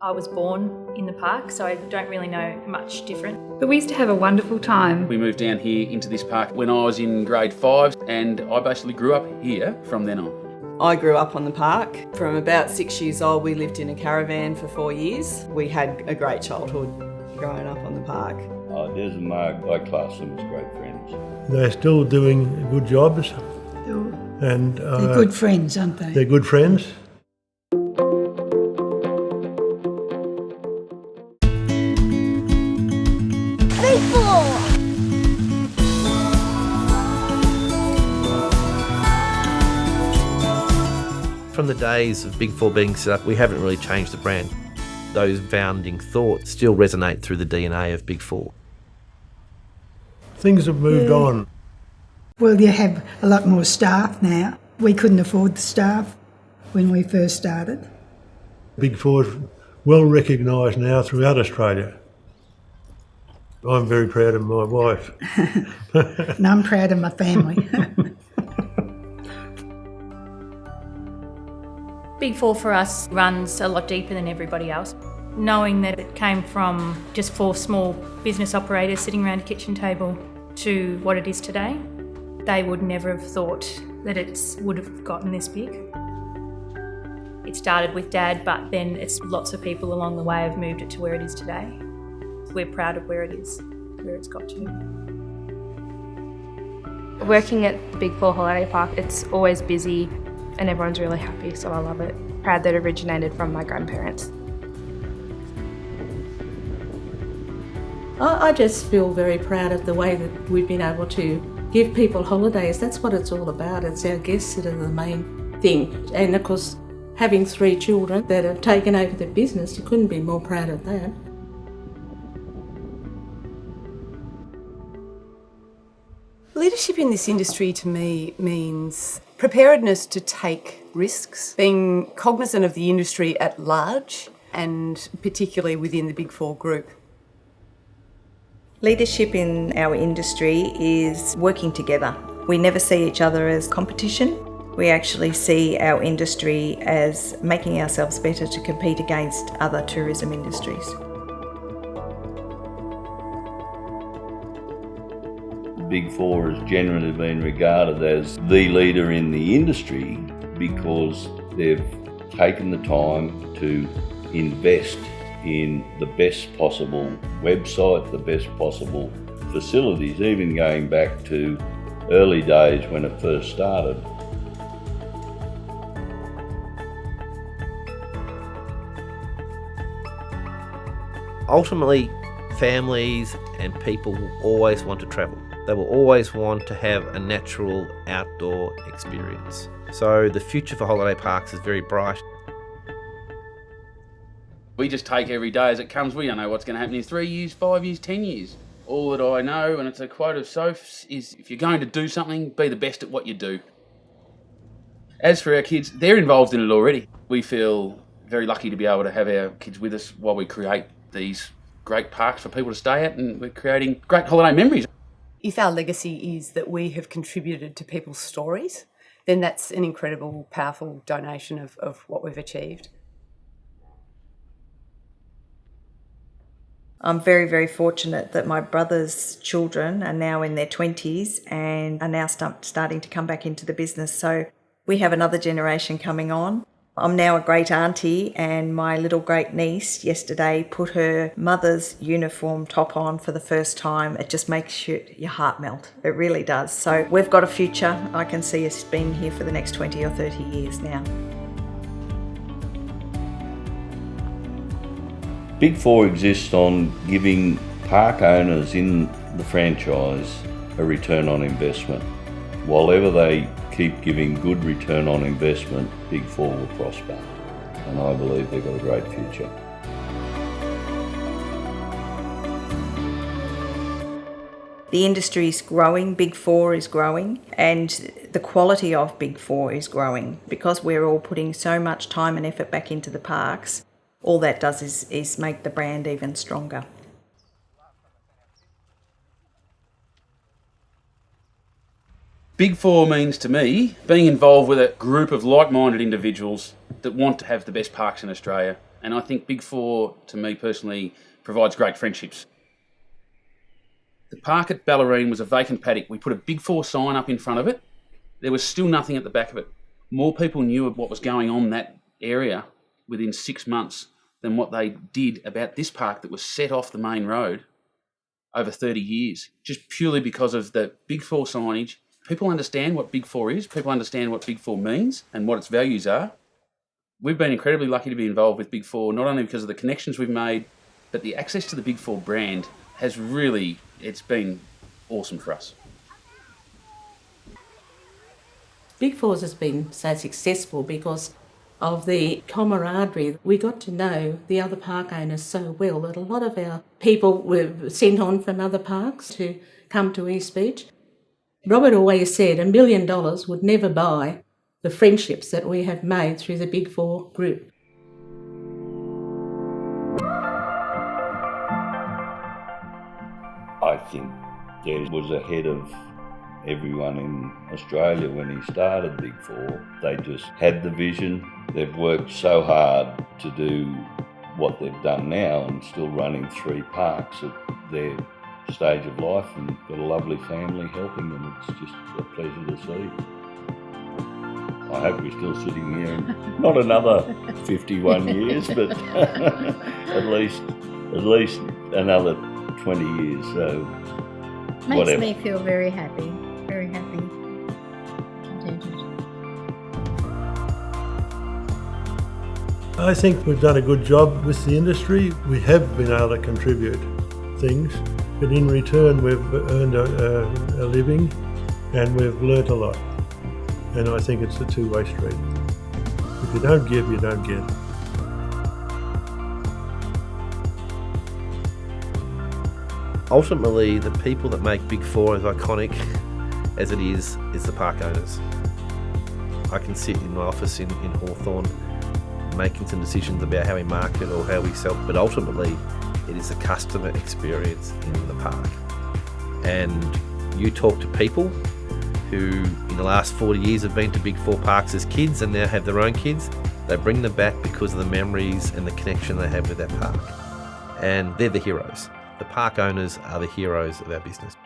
I was born in the park, so I don't really know much different. But we used to have a wonderful time. We moved down here into this park when I was in grade 5, and I basically grew up here from then on. I grew up on the park. From about 6 years old, we lived in a caravan for 4 years. We had a great childhood growing up on the park. Des and Mark, I class them as great friends. They're still doing good jobs. And they're good friends, aren't they? They're good friends. BIG4! From the days of BIG4 being set up, we haven't really changed the brand. Those founding thoughts still resonate through the DNA of BIG4. Things have moved on. Well, you have a lot more staff now. We couldn't afford the staff when we first started. BIG4 is well recognised now throughout Australia. I'm very proud of my wife. And I'm proud of my family. BIG4 for us runs a lot deeper than everybody else. Knowing that it came from just 4 small business operators sitting around a kitchen table to what it is today, they would never have thought that it would have gotten this big. It started with Dad, but then it's lots of people along the way have moved it to where it is today. We're proud of where it is, where it's got to. Working at the BIG4 Holiday Park, it's always busy and everyone's really happy, so I love it. Proud that it originated from my grandparents. I just feel very proud of the way that we've been able to give people holidays. That's what it's all about. It's our guests that are the main thing. And of course, having 3 children that have taken over the business, you couldn't be more proud of that. Leadership in this industry to me means preparedness to take risks, being cognizant of the industry at large and particularly within the BIG4 group. Leadership in our industry is working together. We never see each other as competition. We actually see our industry as making ourselves better to compete against other tourism industries. BIG4 has generally been regarded as the leader in the industry because they've taken the time to invest in the best possible website, the best possible facilities, even going back to early days when it first started. Ultimately, families and people will always want to travel. They will always want to have a natural outdoor experience. So the future for holiday parks is very bright. We just take every day as it comes. We don't know what's going to happen in 3 years, 5 years, 10 years. All that I know, and it's a quote of Soph's, is if you're going to do something, be the best at what you do. As for our kids, they're involved in it already. We feel very lucky to be able to have our kids with us while we create these great parks for people to stay at, and we're creating great holiday memories. If our legacy is that we have contributed to people's stories, then that's an incredible, powerful donation of what we've achieved. I'm very, very fortunate that my brother's children are now in their 20s and are now starting to come back into the business. So we have another generation coming on. I'm now a great auntie, and my little great niece yesterday put her mother's uniform top on for the first time. It just makes your heart melt. It really does. So we've got a future. I can see us being here for the next 20 or 30 years now. BIG4 exists on giving park owners in the franchise a return on investment. While ever they keep giving good return on investment, BIG4 will prosper. And I believe they've got a great future. The industry is growing, BIG4 is growing, and the quality of BIG4 is growing. Because we're all putting so much time and effort back into the parks, all that does is make the brand even stronger. BIG4 means to me being involved with a group of like-minded individuals that want to have the best parks in Australia And I think Big 4, to me personally, provides great friendships. The park at Ballerine was a vacant paddock. We put a Big 4 sign up in front of it. There was still nothing at the back of it. More people knew of what was going on in that area within 6 months than what they did about this park that was set off the main road over 30 years, just purely because of the Big 4 signage. People understand what Big 4 is, people understand what Big 4 means and what its values are. We've been incredibly lucky to be involved with Big 4, not only because of the connections we've made, but the access to the Big 4 brand has really, it's been awesome for us. Big 4's has been so successful because of the camaraderie. We got to know the other park owners so well that a lot of our people were sent on from other parks to come to East Beach. Robert always said $1 million would never buy the friendships that we have made through the Big 4 group. I think Des was ahead of everyone in Australia when he started Big 4. They just had the vision. They've worked so hard to do what they've done now and still running 3 parks at their stage of life and got a lovely family helping them. It's just a pleasure to see. I hope we're still sitting here in not another 51 years, but at least another 20 years. So makes whatever. me feel very happy, contented. I think we've done a good job with the industry. We have been able to contribute things, but in return we've earned a living and we've learnt a lot. And I think it's a two-way street. If you don't give, you don't get. Ultimately, the people that make Big 4 as iconic as it is the park owners. I can sit in my office in Hawthorn making some decisions about how we market or how we sell, but ultimately it is the customer experience in the park. And you talk to people who in the last 40 years have been to Big 4 parks as kids and now have their own kids. They bring them back because of the memories and the connection they have with that park. And they're the heroes. The park owners are the heroes of our business.